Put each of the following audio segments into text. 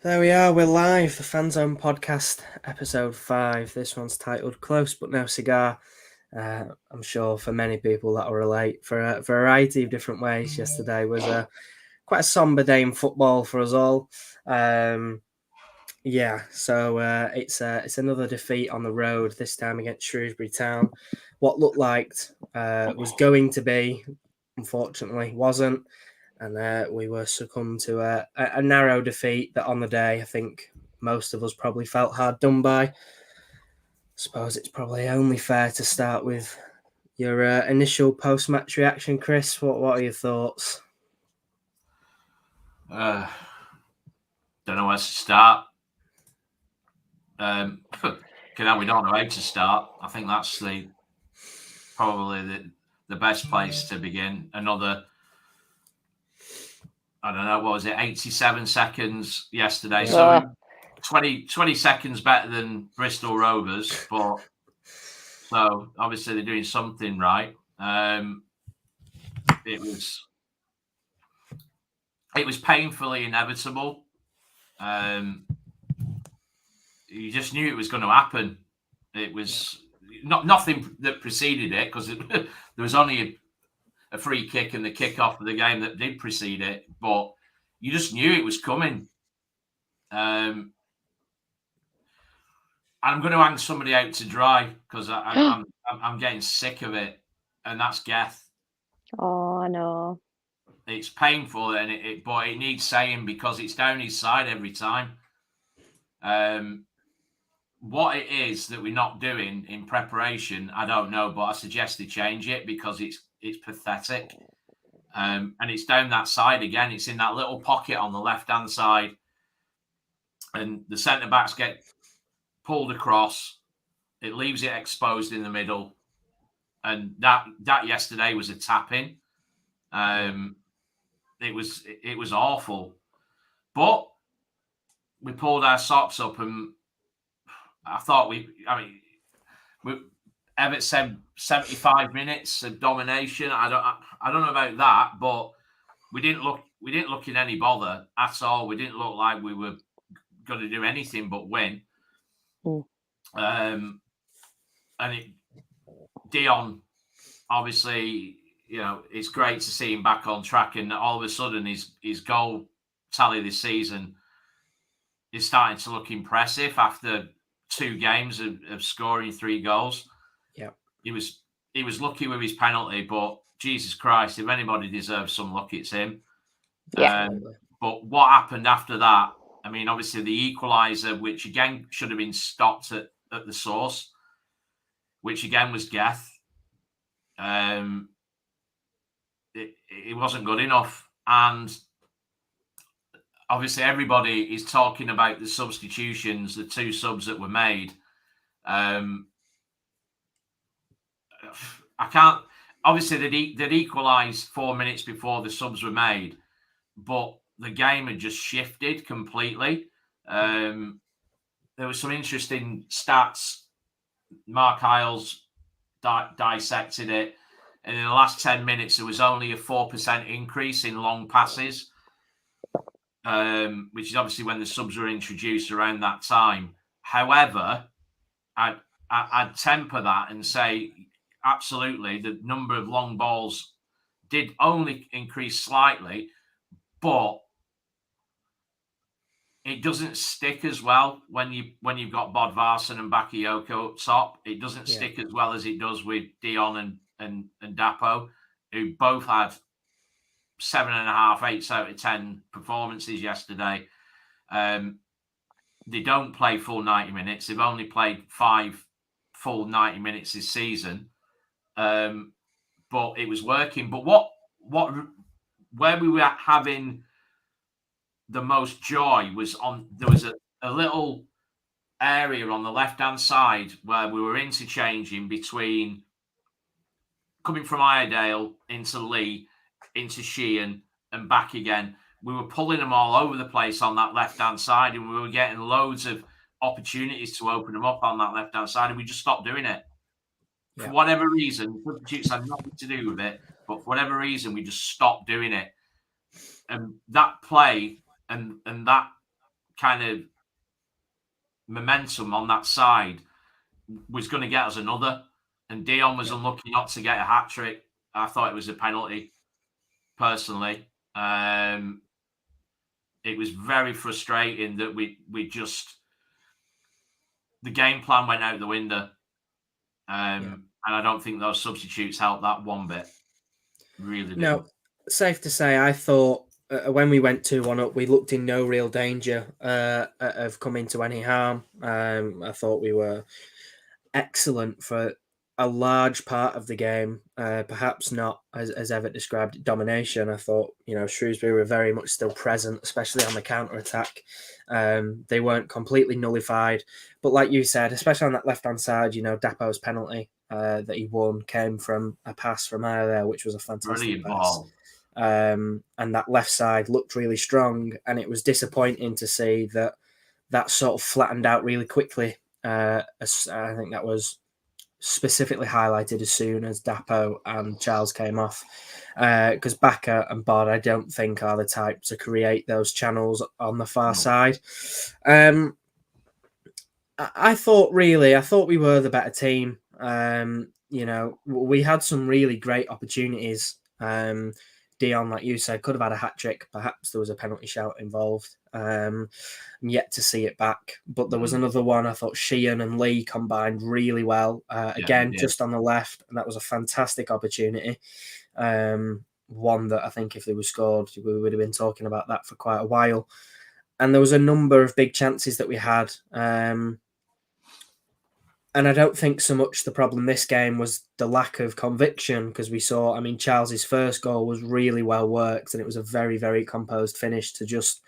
There we are, we're live, the Fanzone Podcast Ep.5. This one's titled Close But No Cigar. I'm sure for many people that will relate for a variety of different ways. Yesterday was quite a somber day in football for us all. It's another defeat on the road, this time against Shrewsbury Town. What looked like was going to be, unfortunately, wasn't. And we were succumbed to a narrow defeat that on the day I think most of us probably felt hard done by. I suppose it's probably only fair to start with your initial post-match reaction, Chris. What are your thoughts? Don't know where to start. We don't know how to start. I think that's probably the best place to begin. Another, I don't know, what was it, 87 seconds yesterday. Yeah. So 20 seconds better than Bristol Rovers, but so obviously they're doing something right. It was painfully inevitable. You just knew it was going to happen. It was nothing that preceded it, because there was only a free kick and the kick-off of the game that did precede it, but you just knew it was coming. I'm going to hang somebody out to dry, because I'm getting sick of it, and that's Geth. Oh no. It's painful, and but it needs saying, because it's down his side every time. What it is that we're not doing in preparation, I don't know, but I suggest they change it, because it's pathetic. And it's down that side again. It's in that little pocket on the left-hand side, and the centre-backs get pulled across. It leaves it exposed in the middle, and that yesterday was a tap-in. It was awful, but we pulled our socks up, and I thought Everett said 75 minutes of domination. I don't know about that, but we didn't look in any bother at all. We didn't look like we were going to do anything but win. And Dion, obviously, it's great to see him back on track, and all of a sudden his goal tally this season is starting to look impressive after 2 games of scoring 3 goals. Yeah, he was lucky with his penalty, but Jesus Christ, if anybody deserves some luck, it's him. Yeah. But what happened after that? I mean, obviously the equaliser, which again should have been stopped at the source, which again was Geth. It wasn't good enough, and obviously everybody is talking about the substitutions, the 2 subs that were made. I can't. Obviously, they'd equalised 4 minutes before the subs were made, but the game had just shifted completely. There were some interesting stats. Mark Hiles dissected it, and in the last 10 minutes, there was only a 4% increase in long passes, which is obviously when the subs were introduced around that time. However, I'd temper that and say, absolutely, the number of long balls did only increase slightly, but it doesn't stick as well when you've got Bodvarsson and Bakayoko up top. It doesn't stick as well as it does with Dion and Dapo, who both had 7.5, 8 out of 10 performances yesterday. They don't play full 90 minutes. They've only played 5 full 90 minutes this season. But it was working. But where we were having the most joy was there was a little area on the left-hand side where we were interchanging between coming from Iredale into Lee, into Sheehan, and back again. We were pulling them all over the place on that left-hand side, and we were getting loads of opportunities to open them up on that left-hand side, and we just stopped doing it. For whatever reason, substitutes had nothing to do with it, but for whatever reason, we just stopped doing it. And that play and that kind of momentum on that side was going to get us another. And Dion was unlucky not to get a hat trick. I thought it was a penalty, personally. It was very frustrating that we just, the game plan went out the window. And I don't think those substitutes helped that one bit. Really didn't. No, safe to say, I thought when we went 2-1 up, we looked in no real danger of coming to any harm. I thought we were excellent for a large part of the game, perhaps not as Everett described it, domination. I thought, Shrewsbury were very much still present, especially on the counter-attack. They weren't completely nullified. But like you said, especially on that left-hand side, Dapo's penalty that he won came from a pass from out there, which was a fantastic pass. And that left side looked really strong, and it was disappointing to see that sort of flattened out really quickly. I think that was specifically highlighted as soon as Dapo and Charles came off, because Bakker and Bod, I don't think, are the type to create those channels on the far side. I thought we were the better team. We had some really great opportunities. Dion, like you said, could have had a hat trick. Perhaps there was a penalty shout involved. I'm yet to see it back. But there was another one. I thought Sheehan and Lee combined really well. Just on the left. And that was a fantastic opportunity. One that I think if they were scored, we would have been talking about that for quite a while. And there was a number of big chances that we had. And I don't think so much the problem this game was the lack of conviction, because we saw, Charles's first goal was really well worked, and it was a very, very composed finish to just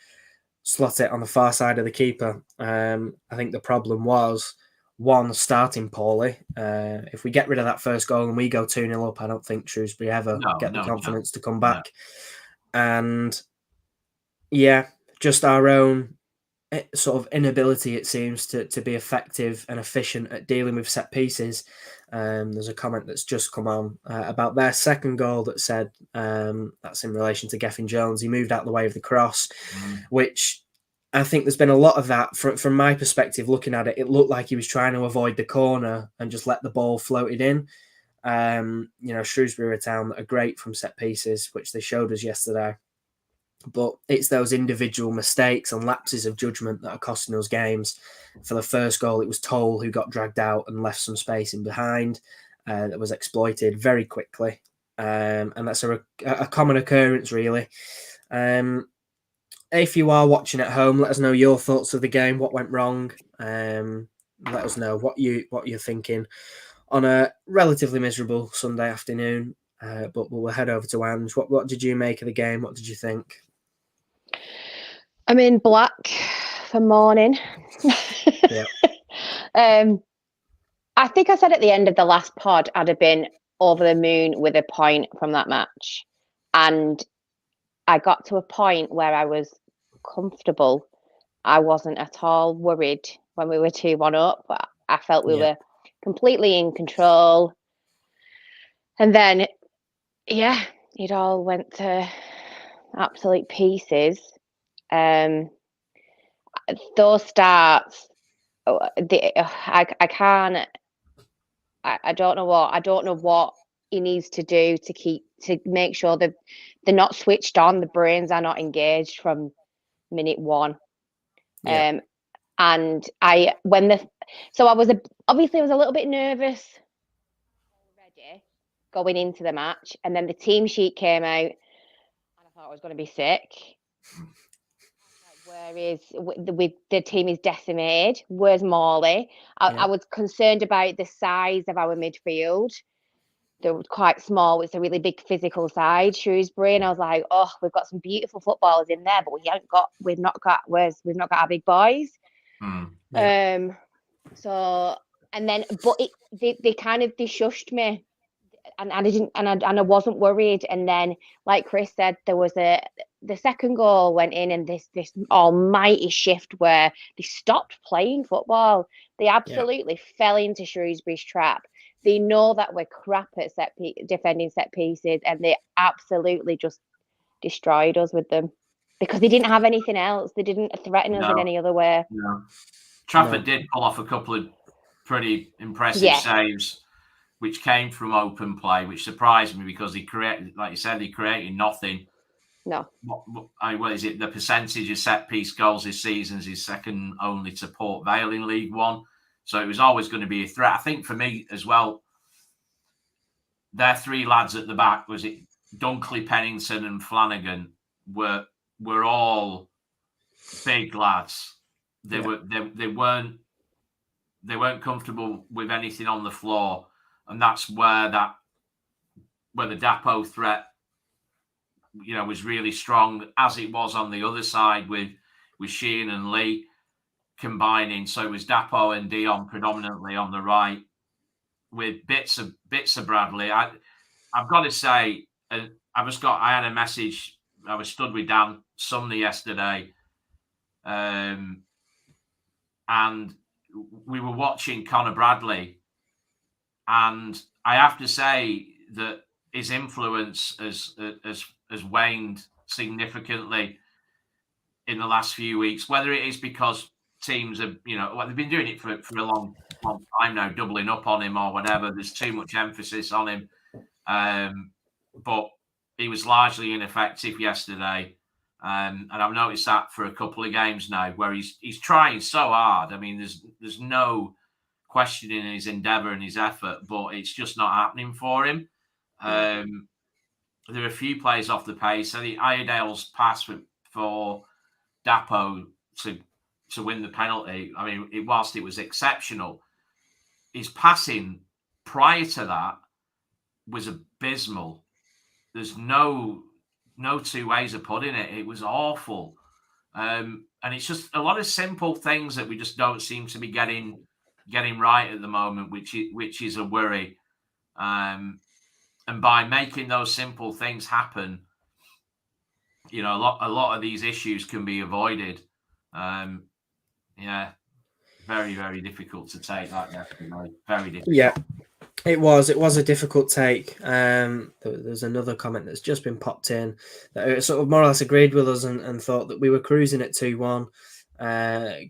slot it on the far side of the keeper. I think the problem was, one, starting poorly. If we get rid of that first goal and we go 2-0 up, I don't think Shrewsbury ever get the confidence to come back. And just our own sort of inability, it seems, to be effective and efficient at dealing with set pieces. There's a comment that's just come on about their second goal that said that's in relation to Gethin Jones. He moved out the way of the cross, which I think there's been a lot of that. From my perspective, looking at it, it looked like he was trying to avoid the corner and just let the ball floated in. Shrewsbury are a town that are great from set pieces, which they showed us yesterday. But it's those individual mistakes and lapses of judgment that are costing us games. For the first goal, it was Toll who got dragged out and left some space in behind that was exploited very quickly. And that's a common occurrence, really. If you are watching at home, let us know your thoughts of the game, what went wrong. Let us know what you're thinking on a relatively miserable Sunday afternoon. But we'll head over to Ange. What did you make of the game? What did you think? I'm in black for mourning. Yeah. I think I said at the end of the last pod I'd have been over the moon with a point from that match. And I got to a point where I was comfortable. I wasn't at all worried when we were 2-1 up. I felt we were completely in control. And then, it all went to absolute pieces. Those starts, I can't. I don't know what he needs to do to make sure that they're not switched on. The brains are not engaged from minute one. And I was obviously a little bit nervous already going into the match, and then the team sheet came out, and I thought I was going to be sick. The team is decimated. Where's Morley? I was concerned about the size of our midfield. They were quite small. It's a really big physical side, Shrewsbury, and I was like, oh, we've got some beautiful footballers in there, but we've not got our big boys. They shushed me, and I wasn't worried. And then, like Chris said, there was the second goal went in, and this almighty shift where they stopped playing football. They absolutely fell into Shrewsbury's trap. They know that we're crap at defending set pieces, and they absolutely just destroyed us with them. because they didn't have anything else. They didn't threaten us in any other way. No. Trafford did pull off a couple of pretty impressive Yeah. saves, which came from open play, which surprised me because he created, like you said, he created nothing. No. What is it? The percentage of set piece goals this season is second only to Port Vale in League One. So it was always going to be a threat. I think for me as well, their three lads at the back, was it Dunkley, Pennington, and Flanagan, were all big lads. They weren't comfortable with anything on the floor, and that's where the Dapo threat, was really strong, as it was on the other side with Sheehan and Lee combining. So it was Dapo and Dion predominantly on the right, with bits of Bradley. I've got to say, I had a message. I was stood with Dan Sumner yesterday, and we were watching Conor Bradley, and I have to say that his influence has waned significantly in the last few weeks. Whether it is because teams have, they've been doing it for a long time now, doubling up on him or whatever. There's too much emphasis on him, but he was largely ineffective yesterday. And I've noticed that for a couple of games now, where he's trying so hard. I mean, there's no questioning his endeavour and his effort, but it's just not happening for him. There are a few plays off the pace. I think Iredale's pass for Dapo to win the penalty, I mean, whilst it was exceptional, his passing prior to that was abysmal. There's no two ways of putting it. It was awful. And it's just a lot of simple things that we just don't seem to be getting right at the moment, which is a worry. And by making those simple things happen, a lot of these issues can be avoided. Very, very difficult to take that, definitely. Very difficult. Yeah, it was a difficult take. There's another comment that's just been popped in that sort of more or less agreed with us and thought that we were cruising at 2-1.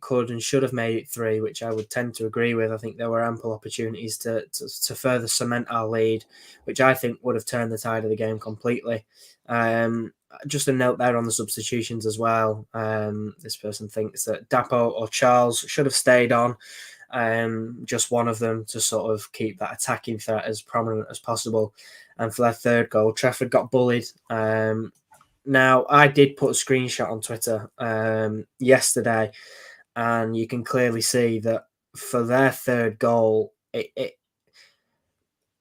Could and should have made it 3, which I would tend to agree with. I think there were ample opportunities to further cement our lead, which I think would have turned the tide of the game completely. Just a note there on the substitutions as well. This person thinks that Dapo or Charles should have stayed on. Just one of them to sort of keep that attacking threat as prominent as possible. And for their third goal, Trafford got bullied. Now, I did put a screenshot on Twitter yesterday, and you can clearly see that for their third goal, it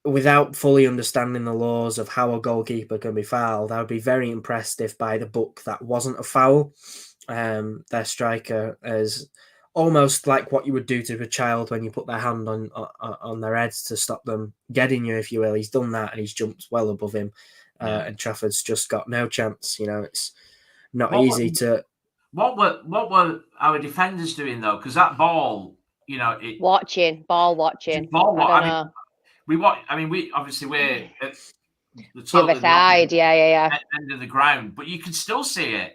without fully understanding the laws of how a goalkeeper can be fouled, I would be very impressed if by the book that wasn't a foul. Their striker is almost like what you would do to a child when you put their hand on their heads to stop them getting you, if you will. He's done that and he's jumped well above him. And Trafford's just got no chance. It's not easy to. What were our defenders doing though? Because that ball, ball watching. We obviously we're at the top of the side, end of the ground, but you can still see it.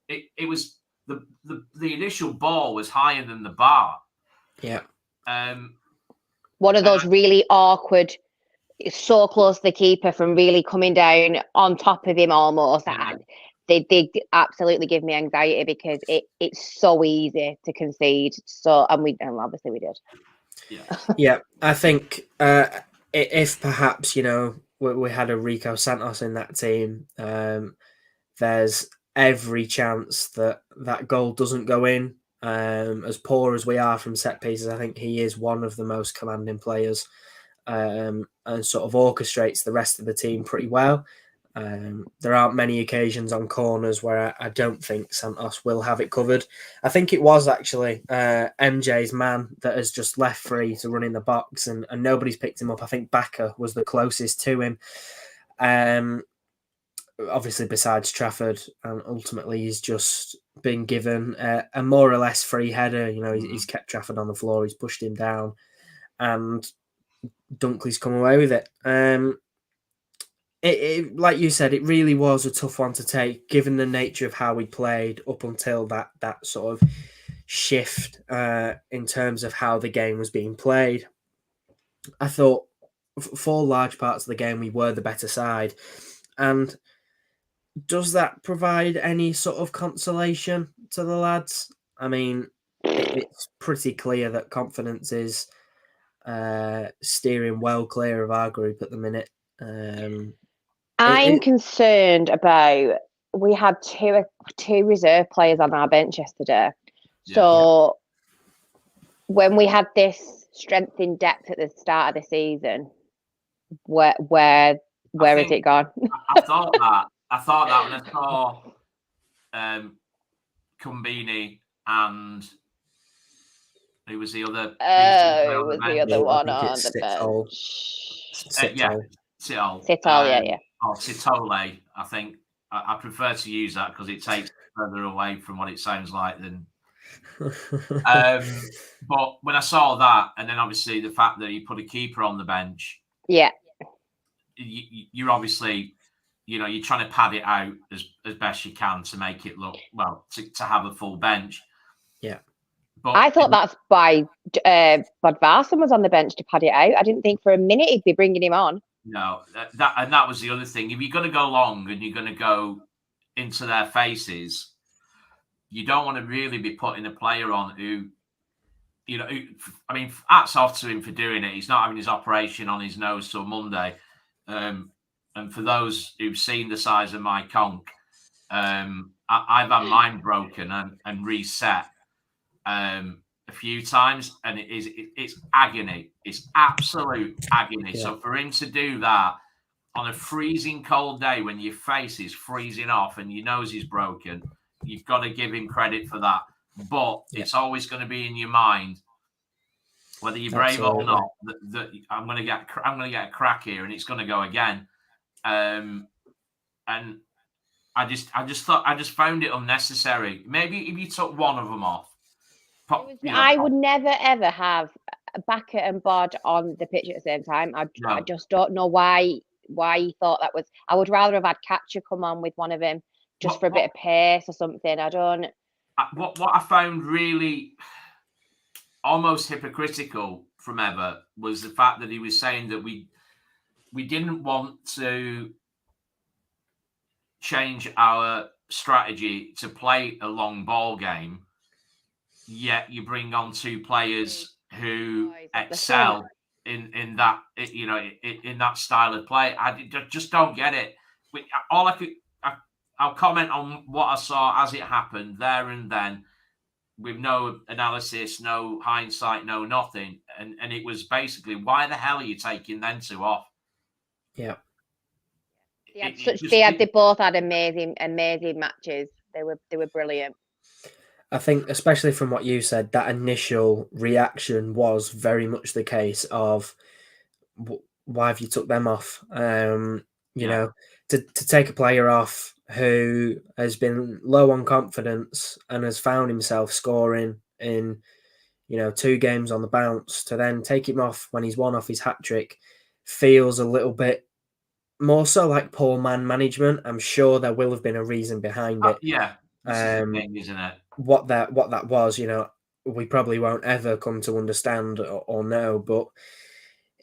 It was the initial ball was higher than the bar. Yeah. One of those really awkward, so close to the keeper from really coming down on top of him almost. Yeah. They absolutely give me anxiety because it's so easy to concede. So and obviously we did. Yeah, I think if perhaps we had a Rico Santos in that team, there's every chance that goal doesn't go in. As poor as we are from set pieces, I think he is one of the most commanding players, and sort of orchestrates the rest of the team pretty well. There aren't many occasions on corners where I don't think Santos will have it covered. I think it was actually MJ's man that has just left free to run in the box and nobody's picked him up. I think Bakker was the closest to him. Obviously, besides Trafford, and ultimately he's just been given a more or less free header. He's kept Trafford on the floor, he's pushed him down, and Dunkley's come away with it. like you said, it really was a tough one to take, given the nature of how we played up until that sort of shift in terms of how the game was being played. I thought for large parts of the game we were the better side, and does that provide any sort of consolation to the lads? I mean, it's pretty clear that confidence is steering well clear of our group at the minute. I'm concerned about. We had two reserve players on our bench yesterday, so when we had this strength in depth at the start of the season, where has it gone? I thought that when I saw Cumbini and who was the other? It was the other one on the bench. Sitol. Yeah. Oh, Sitole. I think I prefer to use that because it takes further away from what it sounds like than. But when I saw that, and then obviously the fact that you put a keeper on the bench, you're obviously, you're trying to pad it out as best you can to make it look well to have a full bench. Yeah. But I thought that's why Bodvarsson was on the bench, to pad it out. I didn't think for a minute he'd be bringing him on. No, that was the other thing. If you're going to go long and you're going to go into their faces, you don't want to really be putting a player on who, I mean, hats off to him for doing it. He's not having his operation on his nose till Monday. And for those who've seen the size of my conch, I've had mine broken and reset a few times, and it's agony. It's absolute agony. Yeah. So for him to do that on a freezing cold day when your face is freezing off and your nose is broken, you've got to give him credit for that. But it's always going to be in your mind, whether you're brave or not, that I'm going to get a crack here, and it's going to go again. And I just found it unnecessary. Maybe if you took one of them off. I would never ever have Backer and Bod on the pitch at the same time. I just don't know why he thought that was. I would rather have had Catcher come on with one of them just for a bit of pace or something. I don't. What I found really almost hypocritical from Eva was the fact that he was saying that we didn't want to change our strategy to play a long ball game. Yet you bring on two players who excel in that, in that style of play. I just don't get it. I'll comment on what I saw as it happened there and then, with no analysis, no hindsight, no nothing. And it was basically, why the hell are you taking them two off? Yeah. They both had amazing matches. They were brilliant. I think, especially from what you said, that initial reaction was very much the case of, why have you took them off? You know, to take a player off who has been low on confidence and has found himself scoring in, 2 games on the bounce, to then take him off when he's one off his hat trick feels a little bit more so like poor man management. I'm sure there will have been a reason behind it. This is the thing, isn't it? What that was, we probably won't ever come to understand or know, but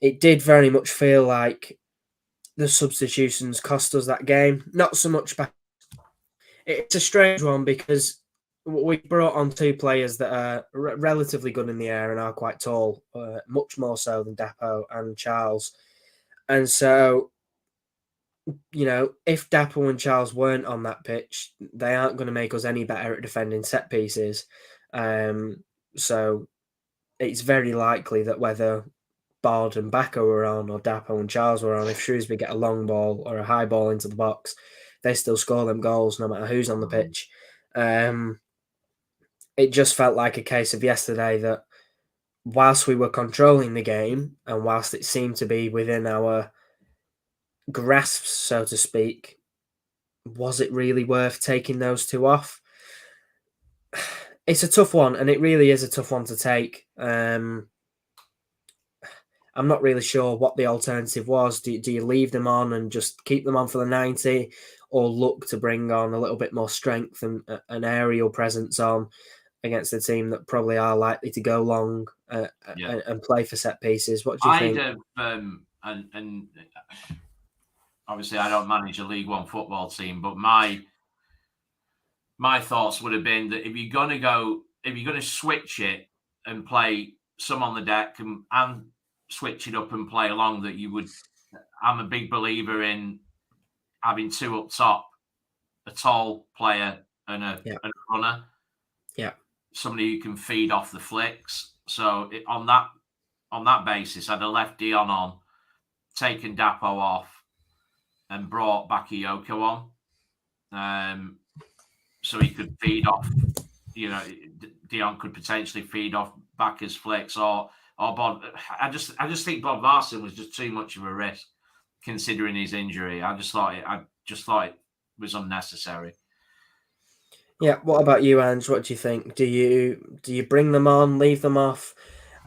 it did very much feel like the substitutions cost us that game. Not so much back. It's a strange one because we brought on 2 players that are relatively good in the air and are quite tall, much more so than Dapo and Charles. And so, if Dapo and Charles weren't on that pitch, they aren't going to make us any better at defending set pieces. So it's very likely that whether Bard and Backer were on or Dapo and Charles were on, if Shrewsbury get a long ball or a high ball into the box, they still score them goals no matter who's on the pitch. It just felt like a case of yesterday that whilst we were controlling the game and whilst it seemed to be within our grasps, so to speak, was it really worth taking those 2 off? It's a tough one, and it really is a tough one to take. I'm I'm not really sure what the alternative was. Do you leave them on and just keep them on for the 90, or look to bring on a little bit more strength and an aerial presence on against a team that probably are likely to go long and play for set pieces? What do you think? And obviously I don't manage a League One football team, but my thoughts would have been that if you're going to switch it and play some on the deck and switch it up and play along, that you would. I'm a big believer in having two up top, a tall player and a runner. Yeah. Somebody who can feed off the flicks. So on that basis, I'd have left Dion on, taken Dapo off, and brought Bakayoko on. So he could feed off. Dion could potentially feed off Baka's flicks or Bob. I just think Bob Varson was just too much of a risk considering his injury. I just thought it was unnecessary. Yeah. What about you, Ange? What do you think? Do you bring them on, leave them off?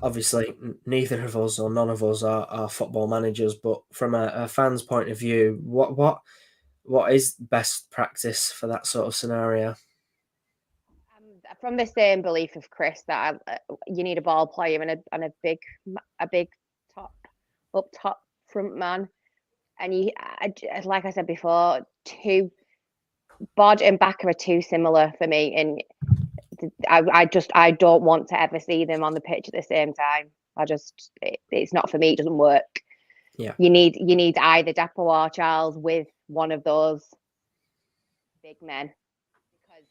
Obviously, neither of us or none of us are football managers, but from a fan's point of view, what is best practice for that sort of scenario? From the same belief of Chris that you need a ball player and a big top front man, and like I said before, Bod and Baka are too similar for me, and I don't want to ever see them on the pitch at the same time. It's not for me. It doesn't work. Yeah, you need either Dapo or Charles with one of those big men, because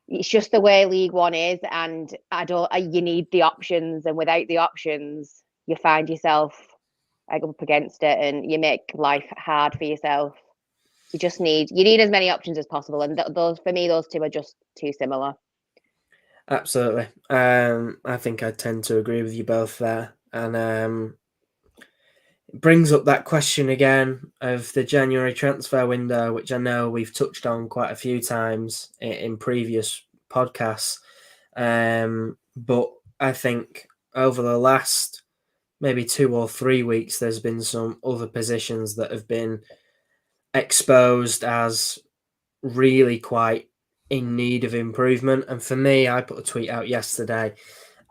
it's just the way League One is, and you need the options, and without the options, you find yourself up against it, and you make life hard for yourself. You need as many options as possible, and those two are just too similar. Absolutely. I think I tend to agree with you both there, and it brings up that question again of the January transfer window, which I know we've touched on quite a few times in previous podcasts. But I think over the last maybe 2 or 3 weeks, there's been some other positions that have been exposed as really quite in need of improvement. And for me, I put a tweet out yesterday,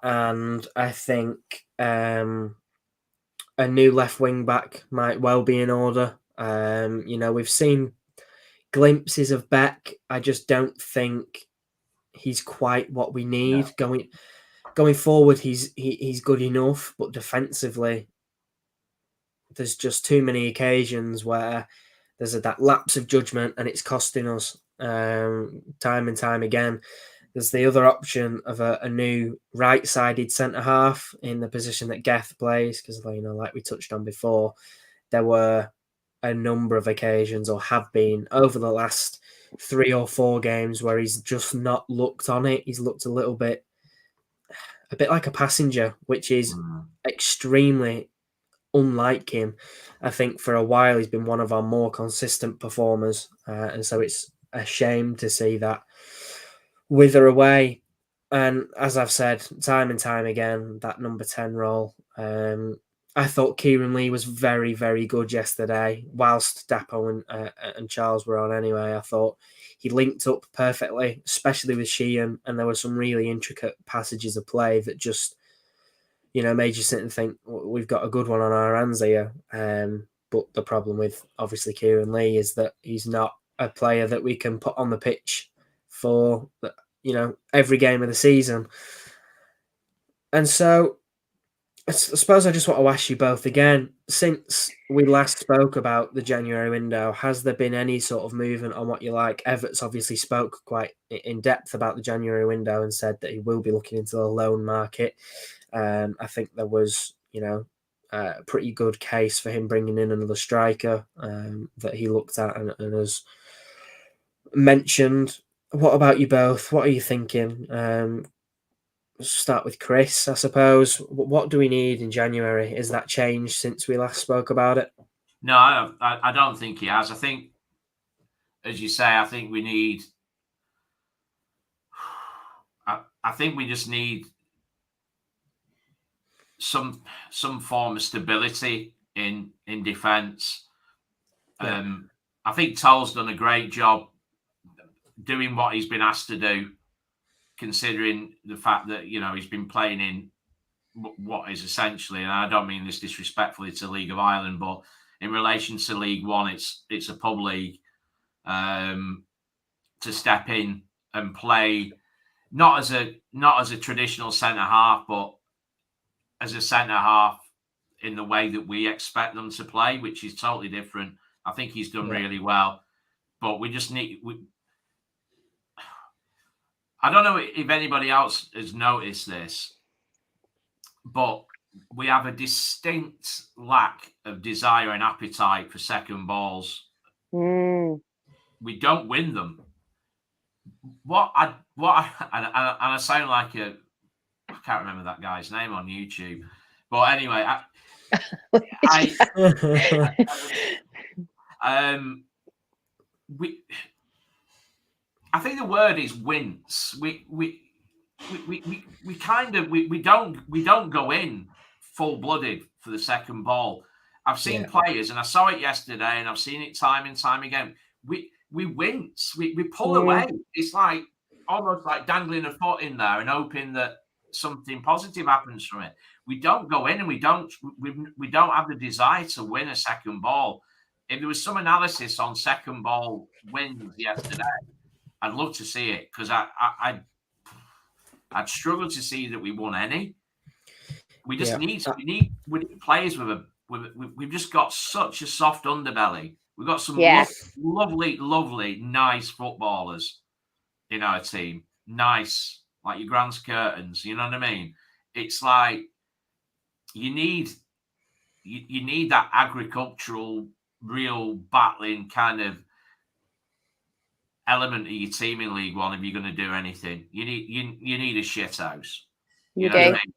and I think a new left wing back might well be in order. We've seen glimpses of Beck. I just don't think he's quite what we need. No. Going forward, he's good enough, but defensively, there's just too many occasions where there's that lapse of judgment, and it's costing us time and time again. There's the other option of a new right-sided centre-half in the position that Geth plays, because, like we touched on before, there were a number of occasions, or have been, over the last 3 or 4 games where he's just not looked on it. He's looked a bit like a passenger, which is extremely unlike him. I think for a while he's been one of our more consistent performers, and so it's a shame to see that wither away. And as I've said time and time again, that number 10 role, I thought Kieran Lee was very, very good yesterday, whilst Dapo and Charles were on anyway. I thought he linked up perfectly, especially with Sheehan, and there were some really intricate passages of play that just, made you sit and think, we've got a good one on our hands here. But the problem with, obviously, Kieran Lee is that he's not a player that we can put on the pitch for, every game of the season. And so I suppose I just want to ask you both again, since we last spoke about the January window, has there been any sort of movement on what you like? Everett's obviously spoke quite in depth about the January window and said that he will be looking into the loan market. I think there was, a pretty good case for him bringing in another striker that he looked at and has mentioned. What about you both? What are you thinking? Start with Chris, I suppose. What do we need in January? Is that changed since we last spoke about it? No, I don't think he has. I think, as you say, I think we need. I think we just need some form of stability in defence. I think Toll's done a great job doing what he's been asked to do, considering the fact that he's been playing in what is essentially, and I don't mean this disrespectfully to League of Ireland, but in relation to League One, it's a pub league. To step in and play not as a traditional centre half, but as a centre half in the way that we expect them to play, which is totally different. I think he's done really well, but we just need. I don't know if anybody else has noticed this, but we have a distinct lack of desire and appetite for second balls. We don't win them. And I sound like I can't remember that guy's name on YouTube, but anyway, I think the word is wince. We don't go in full blooded for the second ball. I've seen players, and I saw it yesterday, and I've seen it time and time again. We wince. We pull away. It's like almost like dangling a foot in there and hoping that something positive happens from it. We don't go in, and we don't have the desire to win a second ball. If there was some analysis on second ball wins yesterday, I'd love to see it, because I'd struggle to see that we won any. We just need players we've just got such a soft underbelly. We've got some lovely, nice footballers in our team. Nice, like your Grant's Curtains. You know what I mean? It's like you need that agricultural, real battling kind of element of your team in League One if you're going to do anything. You need a shit house. You know what I mean?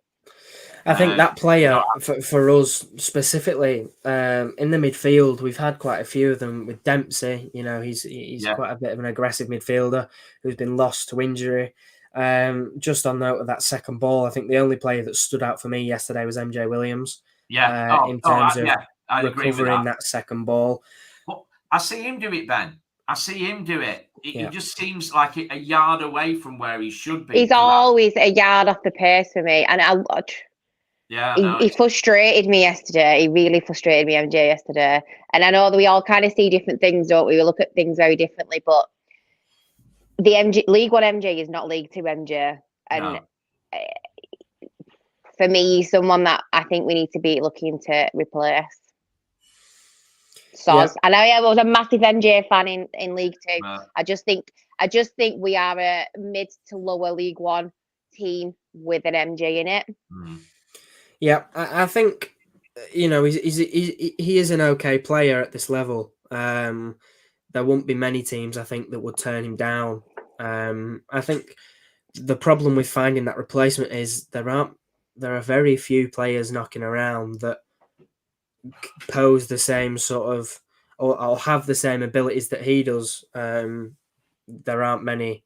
I think that player for us specifically in the midfield, we've had quite a few of them with Dempsey. He's quite a bit of an aggressive midfielder who's been lost to injury. Just on note of that second ball, I think the only player that stood out for me yesterday was MJ Williams. In terms of recovering that second ball. But I see him do it, Ben. I see him do it. He just seems like a yard away from where he should be. He's always a yard off the pace for me, and he frustrated me yesterday. He really frustrated me, MJ, yesterday. And I know that we all kind of see different things, don't we? We look at things very differently, but the League One MJ is not League Two MJ, and for me, he's someone that I think we need to be looking to replace. And I was a massive MJ fan in League Two. I just think we are a mid to lower League One team with an MJ in it. Yeah, I think he is an okay player at this level. There won't be many teams, I think, that would turn him down. I think the problem with finding that replacement is there are very few players knocking around that pose the same sort of or have the same abilities that he does. There aren't many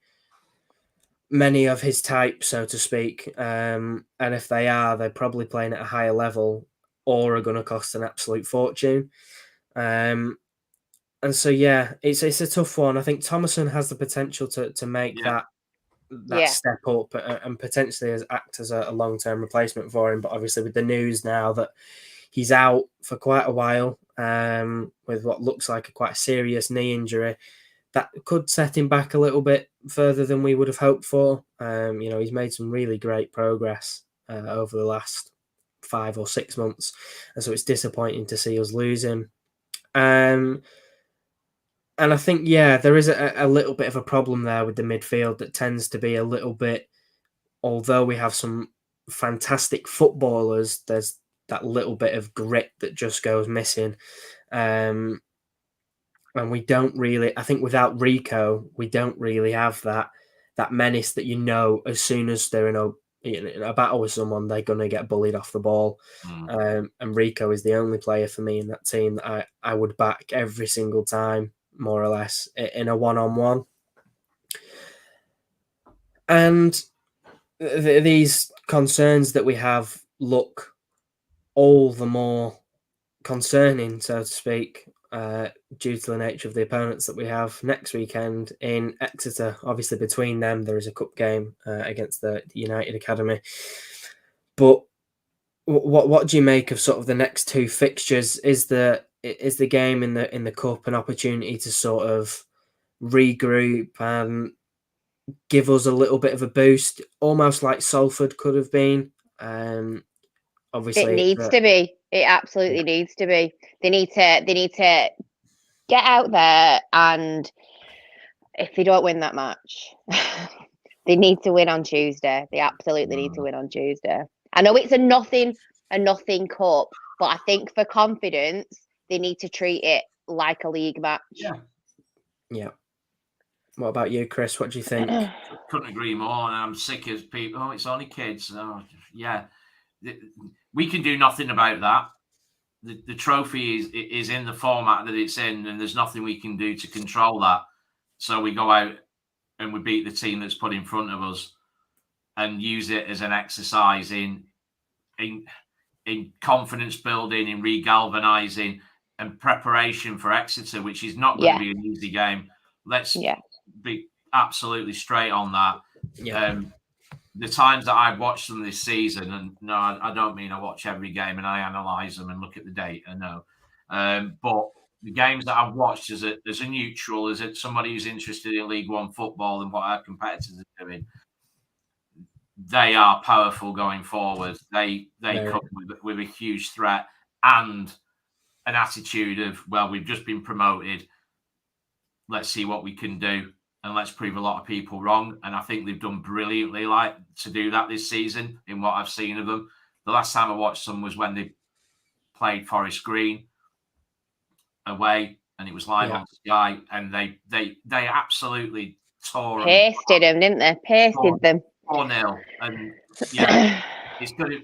of his type, so to speak. And if they are, they're probably playing at a higher level or are going to cost an absolute fortune. And so, it's a tough one. I think Thomason has the potential to make that step up and potentially act as a long-term replacement for him. But obviously with the news now that he's out for quite a while with what looks like quite a serious knee injury, that could set him back a little bit further than we would have hoped for. He's made some really great progress over the last 5 or 6 months. And so it's disappointing to see us lose him. And I think, there is a little bit of a problem there with the midfield that tends to be a little bit, although we have some fantastic footballers, there's that little bit of grit that just goes missing. And we don't really, I think without Rico, we don't really have that menace that, as soon as they're in a battle with someone, they're going to get bullied off the ball. And Rico is the only player for me in that team that I would back every single time, more or less, in a one-on-one. And these concerns that we have look all the more concerning, so to speak, due to the nature of the opponents that we have next weekend in Exeter. Obviously, between them, there is a cup game against the United Academy. But what do you make of sort of the next two fixtures? Is the game in the cup an opportunity to sort of regroup and give us a little bit of a boost, almost like Salford could have been? Obviously, it needs to be. It absolutely needs to be. They need to get out there, and if they don't win that match, they need to win on Tuesday. They absolutely need to win on Tuesday. I know it's a nothing cup, but I think for confidence, they need to treat it like a league match. Yeah. What about you, Chris? What do you think? Couldn't agree more. And I'm sick of people. Oh, it's only kids. Oh, yeah. We can do nothing about that. The trophy is in the format that it's in, and there's nothing we can do to control that. So we go out and we beat the team that's put in front of us, and use it as an exercise in confidence building, in regalvanizing, and preparation for Exeter, which is not going to be an easy game. Let's be absolutely straight on that. The times that I've watched them this season, and no, I don't mean I watch every game and I analyse them and look at the data, no. But the games that I've watched as a neutral, as somebody who's interested in League One football and what our competitors are doing, they are powerful going forward. They come with a huge threat and an attitude of, well, we've just been promoted. Let's see what we can do, and let's prove a lot of people wrong. And I think they've done brilliantly to do that this season in what I've seen of them. The last time I watched them was when they played Forest Green away, and it was live on Sky, and they absolutely pasted them, didn't they? Pasted them 4-0. And it's good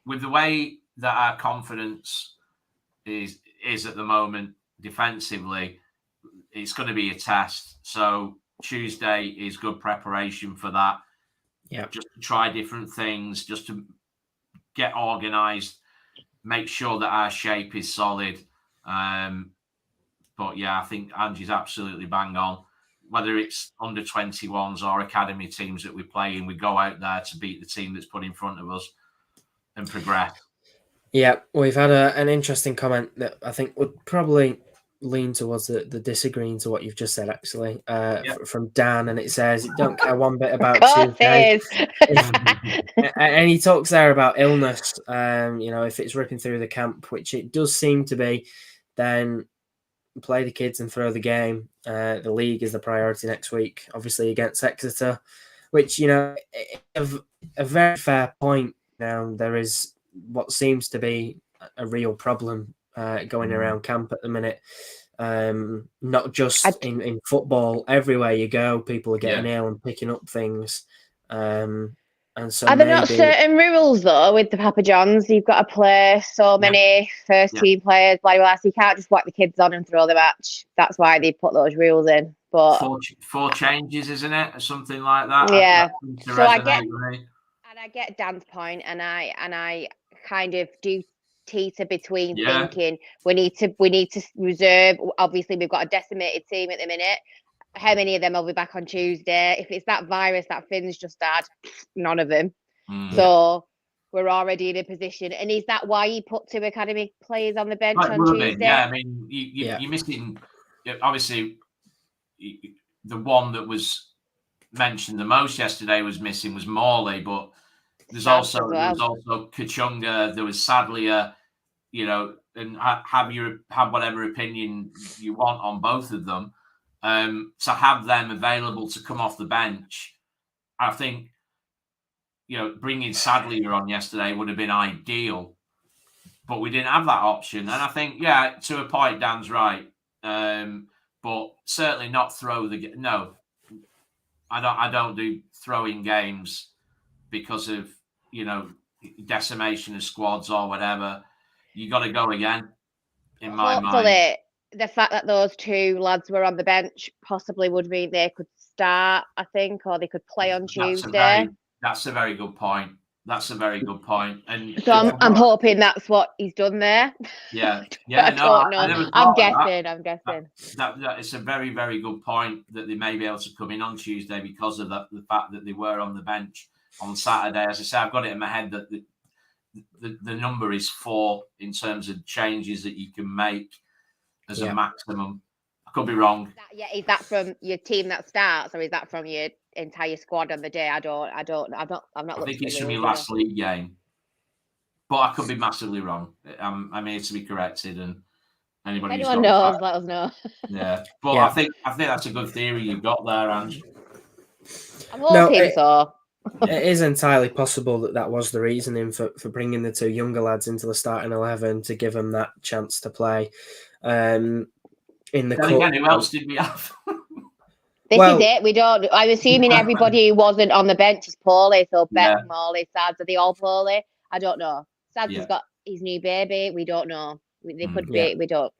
with the way that our confidence is at the moment defensively. It's going to be a test. So Tuesday is good preparation for that. Yeah, just to try different things, just to get organised, make sure that our shape is solid. But yeah, I think Angie's absolutely bang on. Whether it's under 21s or academy teams that we play in, we go out there to beat the team that's put in front of us and progress. Yeah, we've had an interesting comment that I think would probably lean towards the disagreeing to what you've just said, actually, from Dan, and it says, don't care one bit about Tuesday. And he talks there about illness, if it's ripping through the camp, which it does seem to be, then play the kids and throw the game. The league is the priority next week, obviously against Exeter, which, a very fair point. Now, there is what seems to be a real problem going around camp at the minute. Not just in football, everywhere you go, people are getting ill and picking up things. And so are there not certain rules though with the Papa Johns? You've got to play so many first team players, blah, blah, blah. So you can't just whack the kids on and throw the match. That's why they put those rules in. But four changes, isn't it, or something like that? Yeah. So I get Dan's point, and I kind of do teeter between thinking we need to reserve. Obviously, we've got a decimated team at the minute. How many of them will be back on Tuesday? If it's that virus that Finn's just had, none of them. So we're already in a position. And is that why you put 2 academy players on the bench on Tuesday? Yeah, I mean, you're missing, obviously, the one that was mentioned the most yesterday was Morley, but there's also Kachunga, there was Sadlier, and have whatever opinion you want on both of them. To have them available to come off the bench, I think, bringing Sadlier on yesterday would have been ideal, but we didn't have that option. And I think, to a point, Dan's right, but certainly not throw the game. No, I don't do throwing games because of decimation of squads or whatever. You got to go again. In my mind. The fact that those 2 lads were on the bench possibly would mean they could start, I think, or they could play on Tuesday. That's a very good point. That's a very good point. And So I'm hoping that's what he's done there. Yeah. I don't know. I never I'm thought of guessing. I'm guessing. that it's a very, very good point that they may be able to come in on Tuesday because of the fact that they were on the bench on Saturday. As I say, I've got it in my head that the number is 4 in terms of changes that you can make as a maximum. I could be wrong. Is that from your team that starts, or is that from your entire squad on the day? I'm not. I think it's from your last league game, but I could be massively wrong. I'm here to be corrected, and anybody who's got knows, let us know. Yeah, but I think that's a good theory you've got there, Ange. I'm hoping so. It is entirely possible that was the reasoning for bringing the 2 younger lads into the starting 11 to give them that chance to play. In the cup, again, who else did we have? This is it. We don't. I'm assuming everybody who wasn't on the bench is poorly. So Beck, Morley, Sads, are they all poorly? I don't know. Sads has got his new baby. We don't know. They could be. We don't.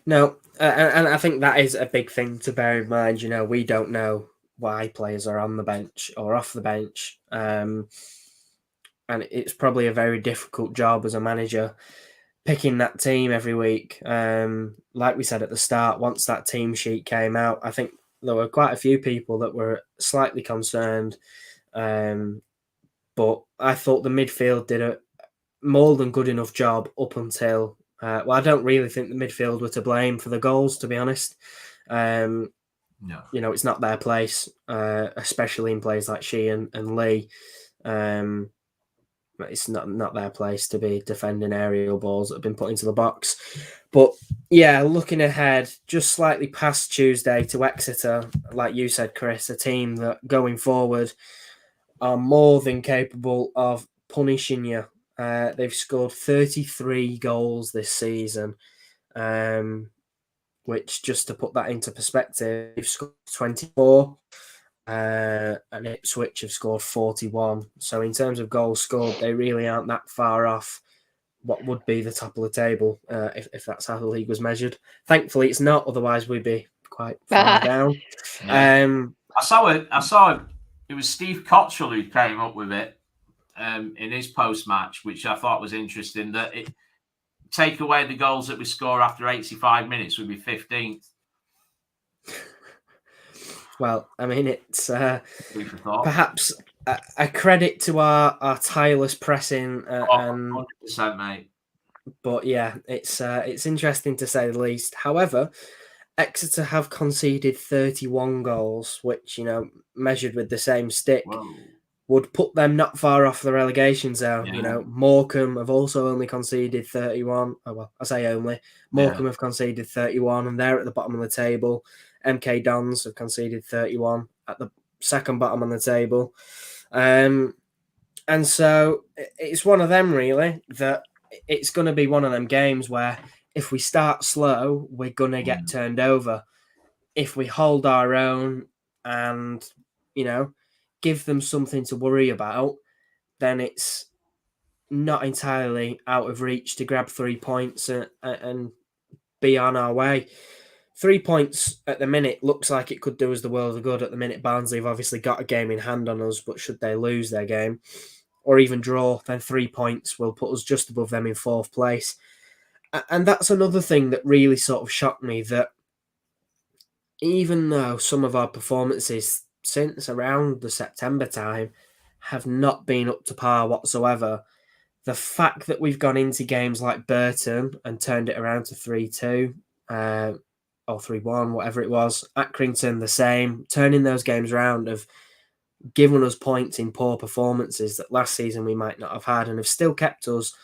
No, and I think that is a big thing to bear in mind. We don't know why players are on the bench or off the bench. And it's probably a very difficult job as a manager picking that team every week. Like we said at the start, once that team sheet came out, I think there were quite a few people that were slightly concerned. But I thought the midfield did a more than good enough job up until... I don't really think the midfield were to blame for the goals, to be honest. No. It's not their place, especially in players like Sheehan and Lee. It's not their place to be defending aerial balls that have been put into the box. But yeah, looking ahead, just slightly past Tuesday to Exeter, like you said, Chris, a team that going forward are more than capable of punishing you. They've scored 33 goals this season. Which, just to put that into perspective, they've scored 24, and Ipswich have scored 41. So in terms of goals scored, they really aren't that far off what would be the top of the table if that's how the league was measured. Thankfully, it's not. Otherwise, we'd be quite far down. I saw it. It was Steve Cottrell who came up with it in his post-match, which I thought was interesting, that it take away the goals that we score after 85 minutes, would be 15th. Well, I mean, it's perhaps a credit to our tireless pressing. 100%, mate. But yeah, it's interesting to say the least. However, Exeter have conceded 31 goals, which, measured with the same stick, would put them not far off the relegation zone. Morecambe have also only conceded 31. Oh, well, I say only. Morecambe have conceded 31, and they're at the bottom of the table. MK Dons have conceded 31 at the second bottom on the table. And so it's one of them, really, that it's going to be one of them games where if we start slow, we're going to get turned over. If we hold our own and, give them something to worry about, then it's not entirely out of reach to grab 3 points and be on our way. 3 points at the minute looks like it could do us the world of good. At the minute, Barnsley have obviously got a game in hand on us, but should they lose their game or even draw, then 3 points will put us just above them in 4th place. And that's another thing that really sort of shocked me, that even though some of our performances since around the September time have not been up to par whatsoever, the fact that we've gone into games like Burton and turned it around to 3-2 or 3-1, whatever it was, Accrington the same, turning those games around have given us points in poor performances that last season we might not have had, and have still kept us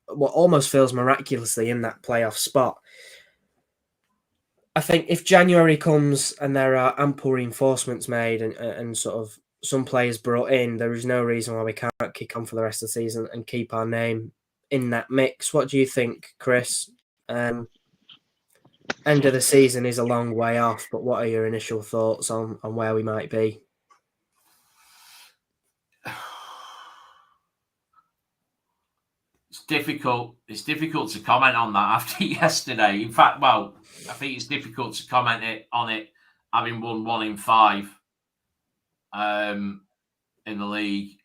what almost feels miraculously in that playoff spot. I think if January comes and there are ample reinforcements made and sort of some players brought in, there is no reason why we can't kick on for the rest of the season and keep our name in that mix. What do you think, Chris? End of the season is a long way off, but what are your initial thoughts on where we might be? It's difficult. It's difficult to comment on that after yesterday. In fact, I think it's difficult to comment on it having won 1 in 5 in the league.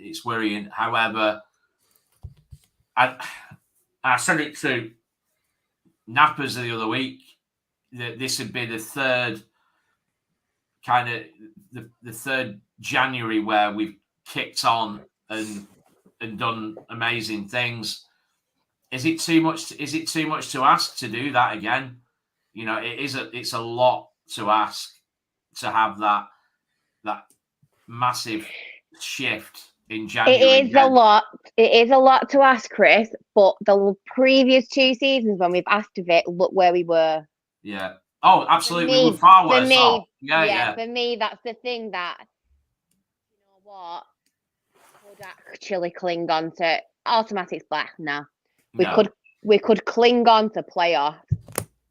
it's worrying. However, I said it to Nappers the other week that this would be the third kind of the third January where we've kicked on and done amazing things. Is it too much to ask to do that again? You know, it's a lot to ask to have that massive shift in January. It is a lot. It is a lot to ask, Chris. But the previous 2 seasons when we've asked of it, look where we were. Yeah. Oh, absolutely. We were far worse off. Yeah. For me, that's the thing that, you know what, could actually cling on to. Automatics back now. We could cling on to playoffs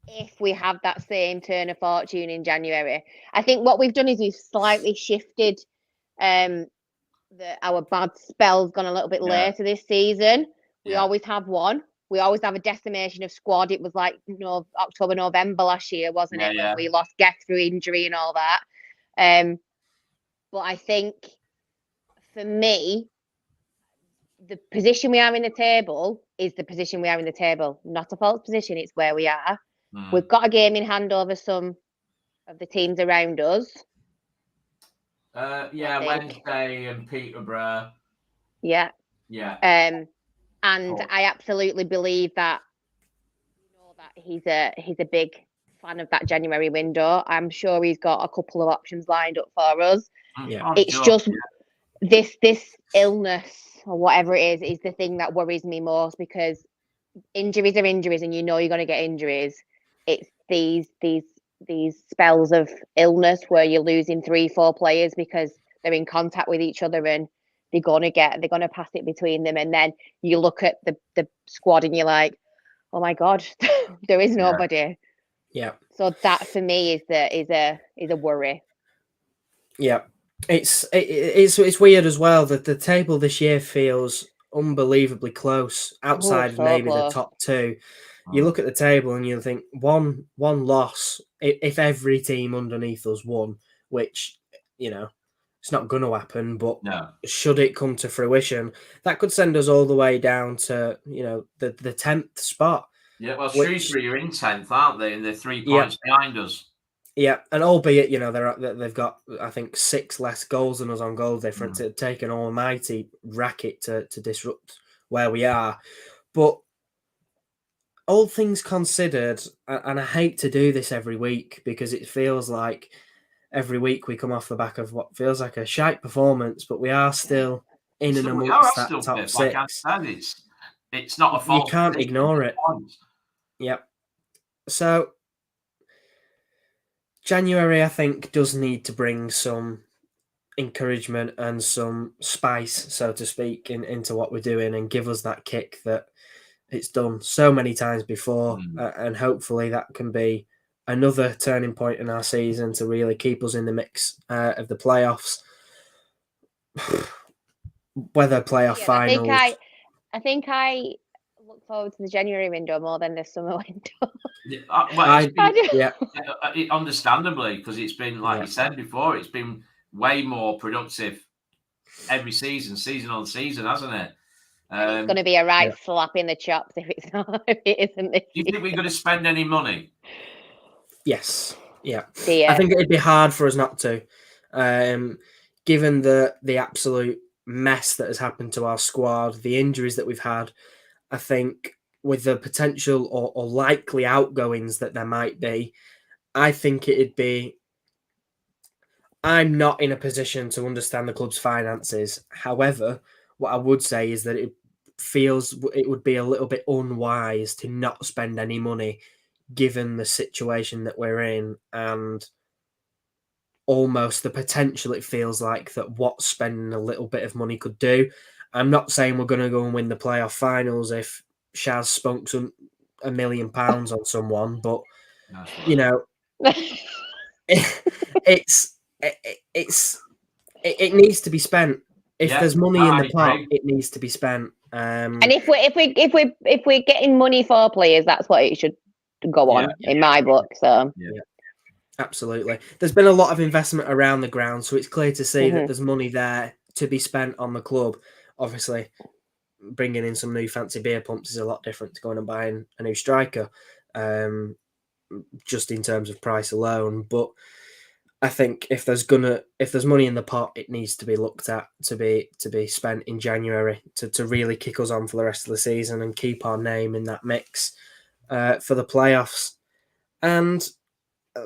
if we have that same turn of fortune in January. I think what we've done is we've slightly shifted our bad spell's gone a little bit later this season. We always have one. We always have a decimation of squad. It was like October, November last year, wasn't it? When we lost Guest through injury and all that. But I think for me, the position we are in the table is the position we are in the table. Not a false position, it's where we are. We've got a game in hand over some of the teams around us. Wednesday and Peterborough. Yeah. And I absolutely believe that, you know, that he's a big fan of that January window. I'm sure he's got a couple of options lined up for us. It's just this illness or whatever it is the thing that worries me most, because injuries are injuries, and you know you're going to get injuries. It's these spells of illness where you're losing 3-4 players because they're in contact with each other and they're gonna pass it between them, and then you look at the squad and you're like, oh my god, there is nobody. Yeah. So that for me is a worry. Yeah, it's weird as well that the table this year feels unbelievably close outside of maybe the top 2. You look at the table and you think one loss, if every team underneath us won, which, you know, it's not going to happen, but should it come to fruition, that could send us all the way down to, you know, the 10th spot. Yeah, well, Shrewsbury are in 10th, aren't they? And they're 3 points behind us. Yeah, and albeit, you know, they've got, I think, 6 less goals than us on goal difference. It'd take an almighty racket to disrupt where we are. But all things considered, and I hate to do this every week because it feels like every week we come off the back of what feels like a shite performance, but we are still in and amongst that top 6. Like I said, it's not a fault. You can't ignore it. Yep. So January, I think, does need to bring some encouragement and some spice, so to speak, into what we're doing and give us that kick that it's done so many times before. And hopefully that can be another turning point in our season to really keep us in the mix of the playoffs. Whether playoff finals. I think I look forward to the January window more than the summer window. Understandably, because it's been, like you said before, it's been way more productive every season on season, hasn't it? It's going to be a right slap in the chops if it's not. If it isn't. Do you think we're going to spend any money? Yes. Yeah. I think it'd be hard for us not to, given the absolute mess that has happened to our squad, the injuries that we've had. I think with the potential or likely outgoings that there might be, I think it'd be. I'm not in a position to understand the club's finances. However, what I would say is that it feels it would be a little bit unwise to not spend any money given the situation that we're in and almost the potential it feels like that what spending a little bit of money could do. I'm not saying we're going to go and win the playoff finals if Shaz spunks $1 million on someone, but you know, it needs to be spent. If there's money in the pot, it needs to be spent. And if we're getting money for players, that's what it should go on in my book. So absolutely, there's been a lot of investment around the ground, so it's clear to see that there's money there to be spent on the club. Obviously, bringing in some new fancy beer pumps is a lot different to going and buying a new striker, just in terms of price alone. But I think if there's money in the pot, it needs to be looked at to be spent in January to really kick us on for the rest of the season and keep our name in that mix for the playoffs. And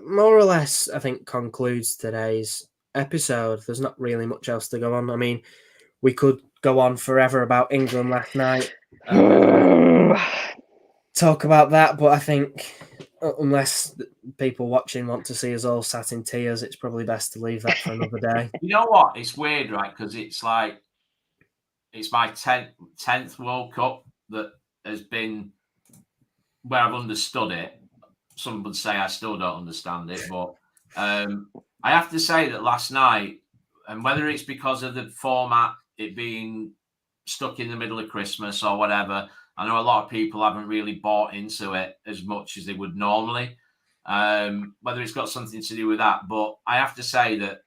more or less, I think, concludes today's episode. There's not really much else to go on. I mean, we could go on forever about England last night. Talk about that, but I think unless people watching want to see us all sat in tears, it's probably best to leave that for another day. You know what? It's weird, right? Because it's my 10th World Cup that has been where I've understood it. Some would say I still don't understand it, but I have to say that last night, and whether it's because of the format, it being stuck in the middle of Christmas or whatever, I know a lot of people haven't really bought into it as much as they would normally. Whether it's got something to do with that, but I have to say that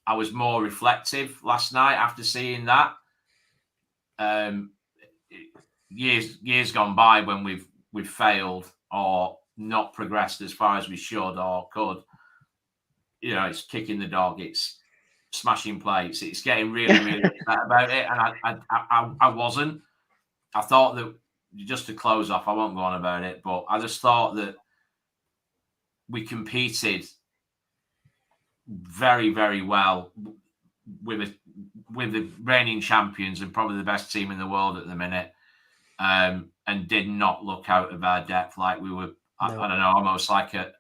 I was more reflective last night after seeing that. Years gone by when we've failed or not progressed as far as we should or could. You know, it's kicking the dog, it's smashing plates, it's getting really, really upset about it, and I wasn't. I thought that, just to close off, I won't go on about it, but I just thought that we competed very, very well with the reigning champions and probably the best team in the world at the minute, and did not look out of our depth like we were. I don't know, almost like a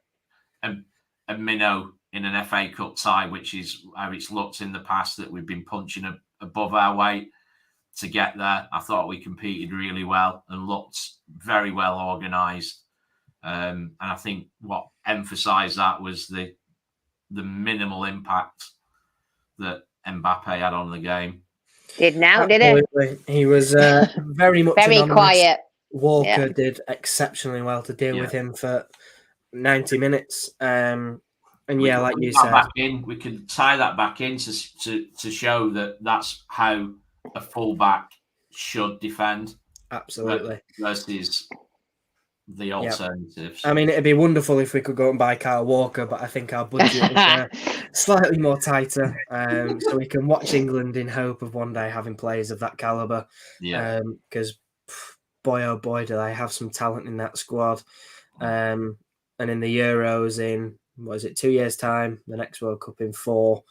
minnow in an FA Cup tie, which is how it's looked in the past, that we've been punching above our weight to get there. I thought we competed really well and looked very well organised. And I think what emphasised that was the minimal impact that Mbappe had on the game. Did he was very much very anonymous. Quiet. Walker did exceptionally well to deal with him for 90 minutes. And like you said, we could tie that back in to show that that's how a fullback should defend. Absolutely. Versus the alternatives. I mean, it'd be wonderful if we could go and buy Kyle Walker, but I think our budget is slightly more tighter, so we can watch England in hope of one day having players of that caliber. Yeah. Because boy, oh boy, do they have some talent in that squad. And in the Euros in, 2 years' time, the next World Cup in 4.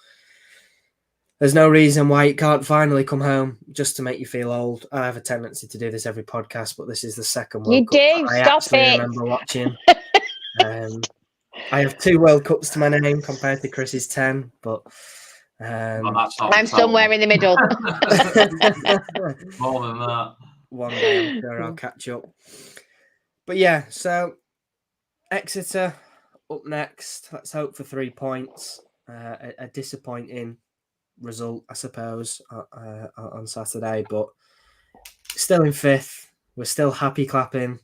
There's no reason why it can't finally come home, just to make you feel old. I have a tendency to do this every podcast, but this is the second World Cup I actually remember watching. I have 2 World Cups to my name compared to Chris's 10, but I'm somewhere in the middle. More than that. One day I'm sure I'll catch up. But yeah, so Exeter up next. Let's hope for 3 points. A disappointing result, I suppose, on Saturday, but still in 5th. We're still happy clapping.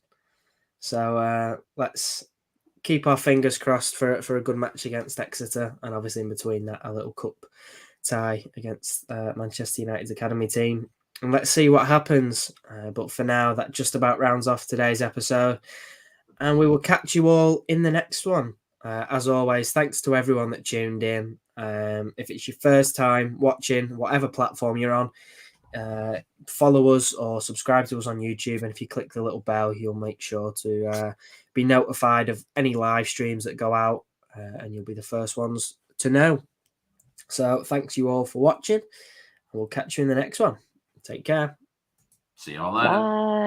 So let's keep our fingers crossed for a good match against Exeter, and obviously in between that, a little cup tie against Manchester United's academy team. And let's see what happens. But for now, that just about rounds off today's episode. And we will catch you all in the next one. As always, thanks to everyone that tuned in. If it's your first time watching, whatever platform you're on, follow us or subscribe to us on YouTube. And if you click the little bell, you'll make sure to be notified of any live streams that go out, and you'll be the first ones to know. So thanks you all for watching, and we'll catch you in the next one. Take care. See you all later. Bye.